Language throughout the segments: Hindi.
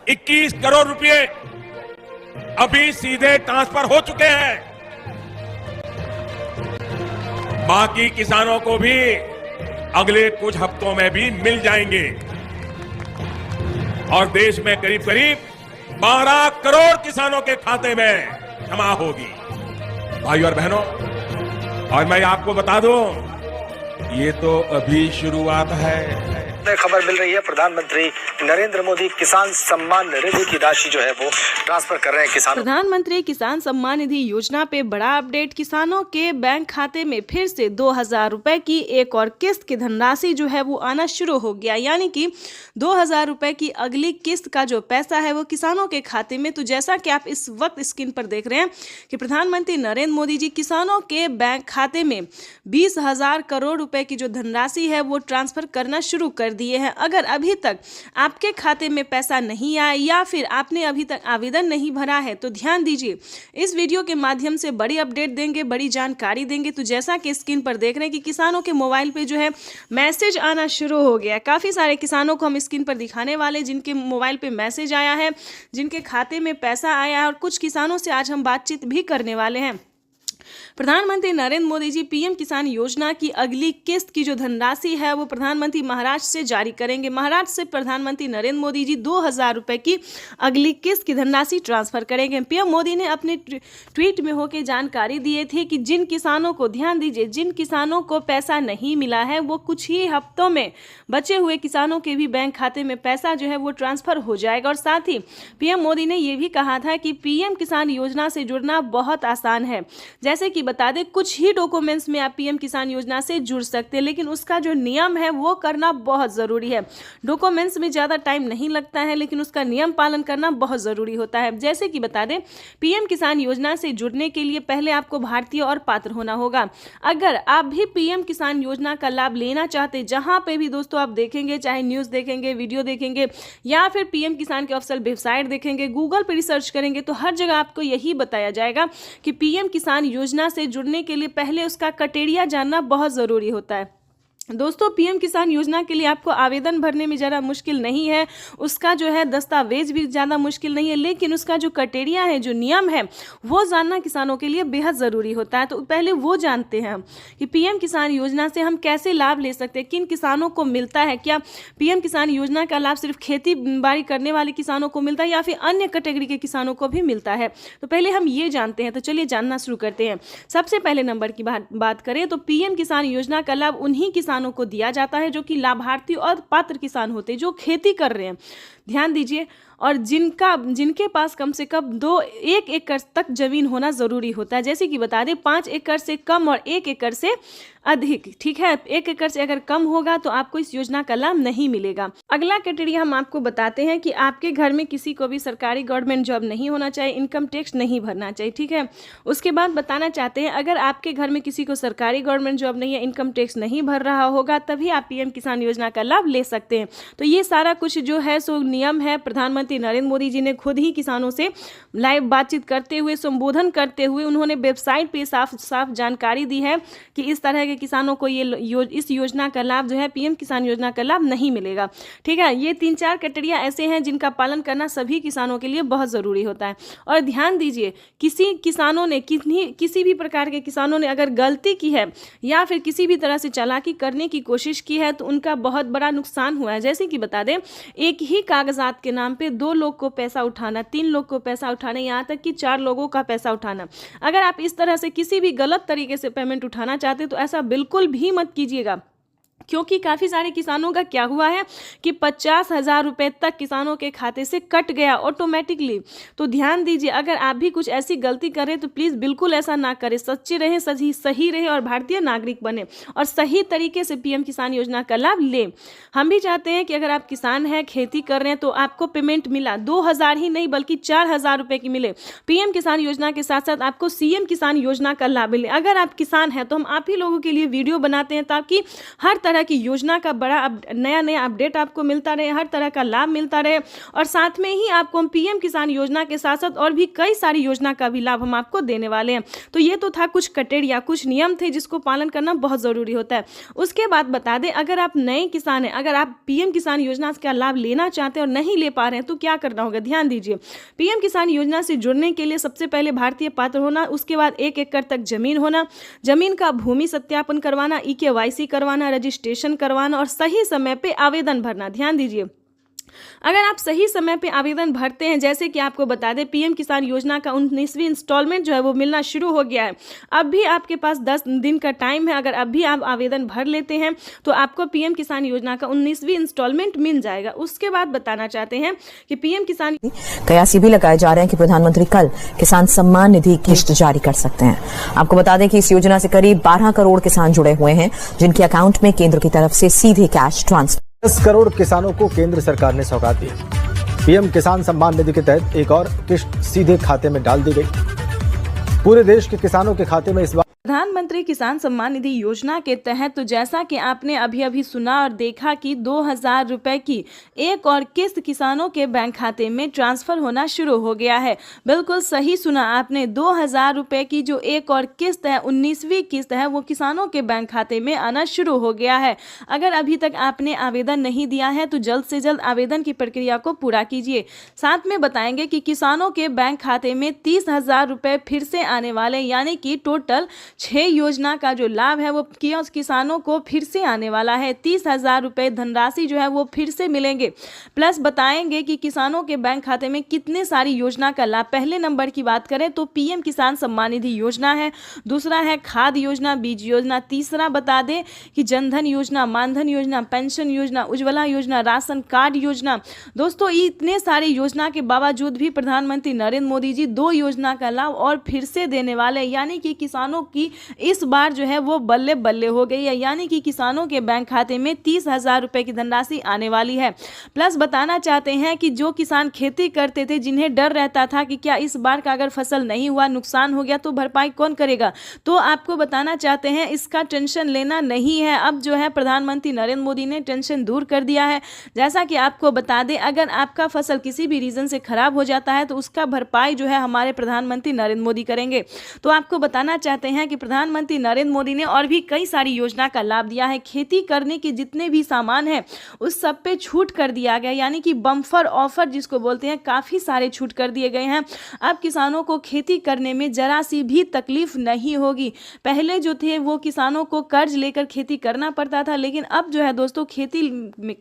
21 करोड़ रुपए अभी सीधे ट्रांसफर हो चुके हैं। बाकी किसानों को भी अगले कुछ हफ्तों में भी मिल जाएंगे और देश में करीब करीब 12 करोड़ किसानों के खाते में जमा होगी। भाइयों और बहनों, और मैं आपको बता दूं, ये तो अभी शुरुआत है। खबर मिल रही है, प्रधानमंत्री नरेंद्र मोदी किसान सम्मान निधि की राशि जो है वो ट्रांसफर कर रहे हैं किसानों। प्रधानमंत्री किसान सम्मान निधि योजना पे बड़ा अपडेट। किसानों के बैंक खाते में फिर से 2000 रुपए की एक और किस्त की धनराशि जो है वो आना शुरू हो गया, यानी कि 2000 रुपए की अगली किस्त का जो पैसा है वो किसानों के खाते में। तो जैसा कि आप इस वक्त स्क्रीन पर देख रहे हैं कि प्रधानमंत्री नरेंद्र मोदी जी किसानों के बैंक खाते में 20,000 करोड़ रुपए की जो धनराशि है वो ट्रांसफर करना शुरू कर दिए हैं। अगर अभी तक आपके खाते में पैसा नहीं आया या फिर आपने अभी तक आवेदन नहीं भरा है तो ध्यान दीजिए, इस वीडियो के माध्यम से बड़ी अपडेट देंगे, बड़ी जानकारी देंगे। तो जैसा कि स्क्रीन पर देख रहे हैं कि किसानों के मोबाइल पे जो है मैसेज आना शुरू हो गया। काफ़ी सारे किसानों को हम स्क्रीन पर दिखाने वाले जिनके मोबाइल पे मैसेज आया है, जिनके खाते में पैसा आया है, और कुछ किसानों से आज हम बातचीत भी करने वाले हैं। प्रधानमंत्री नरेंद्र मोदी जी पीएम किसान योजना की अगली किस्त की जो धनराशि है वो प्रधानमंत्री महाराष्ट्र से जारी करेंगे। महाराष्ट्र से प्रधानमंत्री नरेंद्र मोदी जी 2000 रुपए की अगली किस्त की धनराशि ट्रांसफर करेंगे। पीएम मोदी ने अपने ट्वीट में होकर जानकारी दी थी कि जिन किसानों को, ध्यान दीजिए, जिन किसानों को पैसा नहीं मिला है वो कुछ ही हफ्तों में बचे हुए किसानों के भी बैंक खाते में पैसा जो है वो ट्रांसफर हो जाएगा। और साथ ही पीएम मोदी ने यह भी कहा था कि पीएम किसान योजना से जुड़ना बहुत आसान है। जैसे कि बता दें, कुछ ही डॉक्यूमेंट्स में आप पीएम किसान योजना से जुड़ सकते हैं, लेकिन उसका जो नियम है वो करना बहुत ज़रूरी है। डॉक्यूमेंट्स में ज़्यादा टाइम नहीं लगता है, लेकिन उसका नियम पालन करना बहुत ज़रूरी होता है। जैसे कि बता दें, पीएम किसान योजना से जुड़ने के लिए पहले आपको भारतीय और पात्र होना होगा। अगर आप भी पीएम किसान योजना का लाभ लेना चाहते, जहां पे भी दोस्तों आप देखेंगे, चाहे न्यूज़ देखेंगे, वीडियो देखेंगे या फिर पीएम किसान के ऑफिशियल वेबसाइट देखेंगे, गूगल पर रिसर्च करेंगे, तो हर जगह आपको यही बताया जाएगा कि पीएम किसान योजना से जुड़ने के लिए पहले उसका क्राइटेरिया जानना बहुत ज़रूरी होता है। दोस्तों, पीएम किसान योजना के लिए आपको आवेदन भरने में ज़्यादा मुश्किल नहीं है, उसका जो है दस्तावेज भी ज़्यादा मुश्किल नहीं है, लेकिन उसका जो क्राइटेरिया है, जो नियम है, वो जानना किसानों के लिए बेहद ज़रूरी होता है। तो पहले वो जानते हैं कि पीएम किसान योजना से हम कैसे लाभ ले सकते हैं, किन किसानों को मिलता है। क्या पीएम किसान योजना का लाभ सिर्फ खेती बाड़ी करने वाले किसानों को मिलता है या फिर अन्य कैटेगरी के किसानों को भी मिलता है? तो पहले हम ये जानते हैं। तो चलिए जानना शुरू करते हैं। सबसे पहले नंबर की बात करें तो पीएम किसान योजना का लाभ उन्हीं किसानों को दिया जाता है जो कि लाभार्थी और पात्र किसान होते हैं, जो खेती कर रहे हैं। ध्यान दीजिए, और जिनके पास कम से कम 1 एकड़ तक जमीन होना जरूरी होता है। जैसे कि बता दें, 5 एकड़ से कम और 1 एकड़ से अधिक, ठीक है। 1 एकड़ से अगर कम होगा तो आपको इस योजना का लाभ नहीं मिलेगा। अगला क्राइटेरिया हम आपको बताते हैं कि आपके घर में किसी को भी सरकारी गवर्नमेंट जॉब नहीं होना चाहिए, इनकम टैक्स नहीं भरना चाहिए, ठीक है। उसके बाद बताना चाहते हैं, अगर आपके घर में किसी को सरकारी गवर्नमेंट जॉब नहीं है, इनकम टैक्स नहीं भर रहा होगा, तभी आप पीएम किसान योजना का लाभ ले सकते हैं। तो ये सारा कुछ जो है सो नियम है। प्रधानमंत्री नरेंद्र मोदी जी ने खुद ही किसानों से लाइव बातचीत करते हुए, संबोधन करते हुए उन्होंने वेबसाइट पे साफ साफ जानकारी दी है कि इस तरह के किसानों को इस योजना का लाभ जो है, पीएम किसान योजना का लाभ नहीं मिलेगा, ठीक है। ये 3-4 क्राइटेरिया ऐसे हैं जिनका पालन करना सभी किसानों के लिए बहुत ज़रूरी होता है। और ध्यान दीजिए, किसी भी प्रकार के किसानों ने अगर गलती की है या फिर किसी भी तरह से चालाकी करने की कोशिश की है तो उनका बहुत बड़ा नुकसान हुआ है। जैसे कि बता दें, एक ही कागजात के नाम पे 2 लोग को पैसा उठाना, 3 लोग को पैसा उठाना, यहाँ तक कि 4 लोगों का पैसा उठाना। अगर आप इस तरह से किसी भी गलत तरीके से पेमेंट उठाना चाहते तो ऐसा बिल्कुल भी मत कीजिएगा, क्योंकि काफ़ी सारे किसानों का क्या हुआ है कि 50,000 रुपये तक किसानों के खाते से कट गया ऑटोमेटिकली। तो ध्यान दीजिए, अगर आप भी कुछ ऐसी गलती करें तो प्लीज़ बिल्कुल ऐसा ना करें। सच्चे रहें, सही रहें और भारतीय नागरिक बने और सही तरीके से पीएम किसान योजना का लाभ लें। हम भी चाहते हैं कि अगर आप किसान हैं, खेती कर रहे हैं, तो आपको पेमेंट मिला 2,000 ही नहीं बल्कि 4,000 रुपये की मिले। पीएम किसान योजना के साथ साथ आपको सीएम किसान योजना का लाभ मिले। अगर आप किसान हैं तो हम आप ही लोगों के लिए वीडियो बनाते हैं ताकि हर तरह की योजना का बड़ा नया नया अपडेट आपको मिलता रहे, हर तरह का लाभ मिलता रहे, और साथ में ही आपको हम पीएम किसान योजना के साथ साथ और भी कई सारी योजना का भी लाभ हम आपको देने वाले हैं। तो ये तो था कुछ क्राइटेरिया, कुछ नियम थे जिसको पालन करना बहुत ज़रूरी होता है। उसके बाद बता दें, अगर आप नए किसान हैं, अगर आप पीएम किसान योजना का लाभ लेना चाहते हैं और नहीं ले पा रहे हैं तो क्या करना होगा, ध्यान दीजिए। पीएम किसान योजना से जुड़ने के लिए सबसे पहले भारतीय पात्र होना, उसके बाद 1 एकड़ तक जमीन होना, जमीन का भूमि सत्यापन करवाना, EKYC करवाना, रजिस्ट्रेशन करवाना और सही समय पे आवेदन भरना। ध्यान दीजिए, अगर आप सही समय पे आवेदन भरते हैं, जैसे कि आपको बता दें पीएम किसान योजना का 19वीं इंस्टॉलमेंट जो है वो मिलना शुरू हो गया है। अब भी आपके पास 10 दिन का टाइम है। अगर अब भी आप आवेदन भर लेते हैं तो आपको पीएम किसान योजना का 19वीं इंस्टॉलमेंट मिल जाएगा। उसके बाद बताना चाहते हैं कि पीएम किसान कयासी भी लगाए जा रहे हैं कि प्रधानमंत्री कल किसान सम्मान निधि किस्त जारी कर सकते हैं। आपको बता दें कि इस योजना से करीब 12 करोड़ किसान जुड़े हुए हैं, जिनके अकाउंट में केंद्र की तरफ से सीधे कैश ट्रांसफर 10 करोड़ किसानों को केंद्र सरकार ने सौगात दी। पीएम किसान सम्मान निधि के तहत एक और किस्त सीधे खाते में डाल दी गई। पूरे देश के किसानों के खाते में इस बार प्रधानमंत्री किसान सम्मान निधि योजना के तहत तो जैसा कि आपने अभी सुना और देखा कि 2000 रुपए की एक और किस्त किसानों के बैंक खाते में ट्रांसफर होना शुरू हो गया है। बिल्कुल सही सुना आपने, 2000 रुपए की जो एक और किस्त है, 19वीं किस्त है, वो किसानों के बैंक खाते में आना शुरू हो गया है। अगर अभी तक आपने आवेदन नहीं दिया है तो जल्द से जल्द आवेदन की प्रक्रिया को पूरा कीजिए। साथ में बताएंगे कि किसानों के बैंक खाते में 30,000 रुपए फिर से आने वाले, यानी कि टोटल 6 योजना का जो लाभ है वो किसानों को फिर से आने वाला है। 30,000 रुपए धनराशि जो है वो फिर से मिलेंगे। प्लस बताएंगे कि किसानों के बैंक खाते में कितने सारी योजना का लाभ। पहले नंबर की बात करें तो पीएम किसान सम्मान निधि योजना है, दूसरा है खाद योजना, बीज योजना, तीसरा बता दें कि जनधन योजना, मानधन योजना, पेंशन योजना, उज्ज्वला योजना, राशन कार्ड योजना। दोस्तों, इतने सारे योजना के बावजूद भी प्रधानमंत्री नरेंद्र मोदी जी 2 योजना का लाभ और फिर से देने वाले, यानी कि किसानों की इस बार जो है वो बल्ले बल्ले हो गई है, यानी कि किसानों के बैंक खाते में 30,000 रुपए की धनराशि आने वाली है। प्लस बताना चाहते हैं कि जो किसान खेती करते थे, जिन्हें डर रहता था कि क्या इस बार का अगर फसल नहीं हुआ, नुकसान हो गया तो भरपाई कौन करेगा, तो आपको बताना चाहते हैं इसका टेंशन लेना नहीं है। अब जो है प्रधानमंत्री नरेंद्र मोदी ने टेंशन दूर कर दिया है। जैसा कि आपको बता दें, अगर आपका फसल किसी भी रीजन से खराब हो जाता है तो उसका भरपाई जो है हमारे प्रधानमंत्री नरेंद्र मोदी करेंगे। तो आपको बताना चाहते हैं कि प्रधानमंत्री नरेंद्र मोदी ने और भी कई सारी योजना का लाभ दिया है। खेती करने के जितने भी सामान हैं उस सब पे छूट कर दिया गया, यानी कि बम्पर ऑफर जिसको बोलते हैं, काफ़ी सारे छूट कर दिए गए हैं। अब किसानों को खेती करने में जरा सी भी तकलीफ नहीं होगी। पहले जो थे वो किसानों को कर्ज लेकर खेती करना पड़ता था, लेकिन अब जो है दोस्तों खेती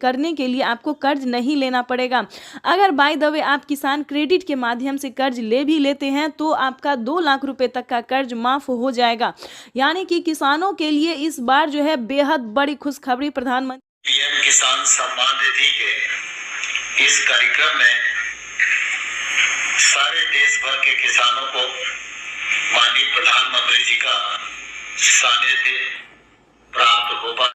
करने के लिए आपको कर्ज नहीं लेना पड़ेगा। अगर बाय द वे आप किसान क्रेडिट के माध्यम से कर्ज ले भी लेते हैं तो आपका 2 लाख रुपए तक का कर्ज माफ हो जाएगा। यानी कि किसानों के लिए इस बार जो है बेहद बड़ी खुशखबरी प्रधानमंत्री पीएम किसान सम्मान निधि के इस कार्यक्रम में सारे देश भर के किसानों को माननीय प्रधानमंत्री जी का सानिध्य प्राप्त होगा।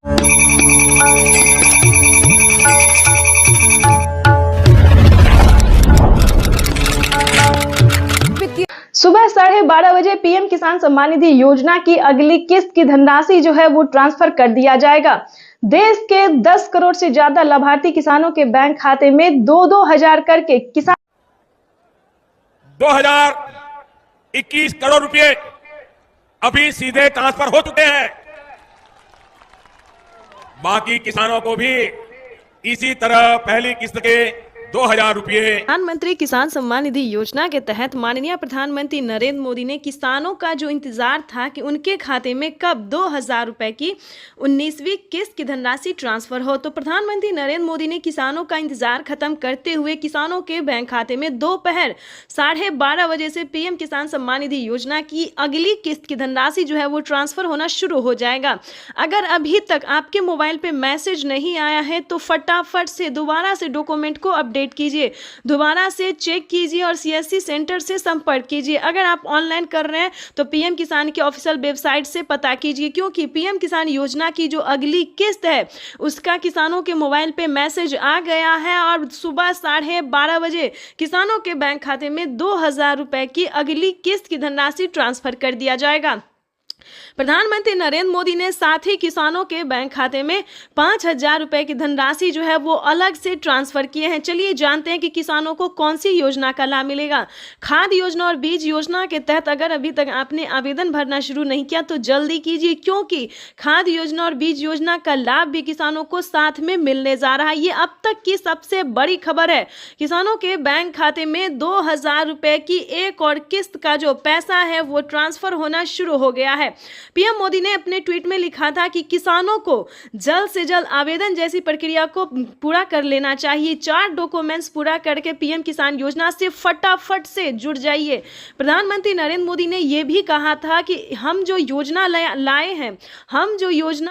सुबह 12:30 बजे पीएम किसान सम्मान निधि योजना की अगली किस्त की धनराशि जो है वो ट्रांसफर कर दिया जाएगा। देश के 10 करोड़ से ज्यादा लाभार्थी किसानों के बैंक खाते में 2-2 हजार करके किसान 2021 करोड़ रुपए अभी सीधे ट्रांसफर हो चुके हैं। बाकी किसानों को भी इसी तरह पहली किस्त के 2,000 रुपए। प्रधानमंत्री किसान सम्मान निधि योजना के तहत माननीय प्रधानमंत्री नरेंद्र मोदी ने किसानों का जो इंतजार था कि उनके खाते में कब 2,000 रुपए की 19वीं किस्त की धनराशि ट्रांसफर हो, तो प्रधानमंत्री नरेंद्र मोदी ने किसानों का इंतजार खत्म करते हुए किसानों के बैंक खाते में दोपहर 12:30 बजे से पीएम किसान सम्मान निधि योजना की अगली किस्त की धनराशि जो है वो ट्रांसफर होना शुरू हो जाएगा। अगर अभी तक आपके मोबाइल पे मैसेज नहीं आया है तो फटाफट से दोबारा से डॉक्यूमेंट को अपडेट कीजिए, दोबारा से चेक कीजिए और सीएससी सेंटर से संपर्क कीजिए। अगर आप ऑनलाइन कर रहे हैं तो पीएम किसान की ऑफिशियल वेबसाइट से पता कीजिए, क्योंकि पीएम किसान योजना की जो अगली किस्त है उसका किसानों के मोबाइल पे मैसेज आ गया है और सुबह 12:30 बजे किसानों के बैंक खाते में 2,000 रुपए की अगली किस्त की धनराशि ट्रांसफर कर दिया जाएगा। प्रधानमंत्री नरेंद्र मोदी ने साथ ही किसानों के बैंक खाते में 5,000 रुपए की धनराशि जो है वो अलग से ट्रांसफर किए हैं। चलिए जानते हैं कि किसानों को कौन सी योजना का लाभ मिलेगा। खाद योजना और बीज योजना के तहत अगर अभी तक आपने आवेदन भरना शुरू नहीं किया तो जल्दी कीजिए, क्योंकि खाद योजना और बीज योजना का लाभ भी किसानों को साथ में मिलने जा रहा है। ये अब तक की सबसे बड़ी खबर है। किसानों के बैंक खाते में 2,000 रुपए की एक और किस्त का जो पैसा है वो ट्रांसफर होना शुरू हो गया है। पीएम मोदी ने अपने ट्वीट में लिखा था कि किसानों को जल्द से जल्द आवेदन जैसी प्रक्रिया को पूरा कर लेना चाहिए। 4 डॉक्यूमेंट्स पूरा करके पीएम किसान योजना से फटाफट से जुड़ जाइए। प्रधानमंत्री नरेंद्र मोदी ने यह भी कहा था कि हम जो योजना लाए हैं, हम जो योजना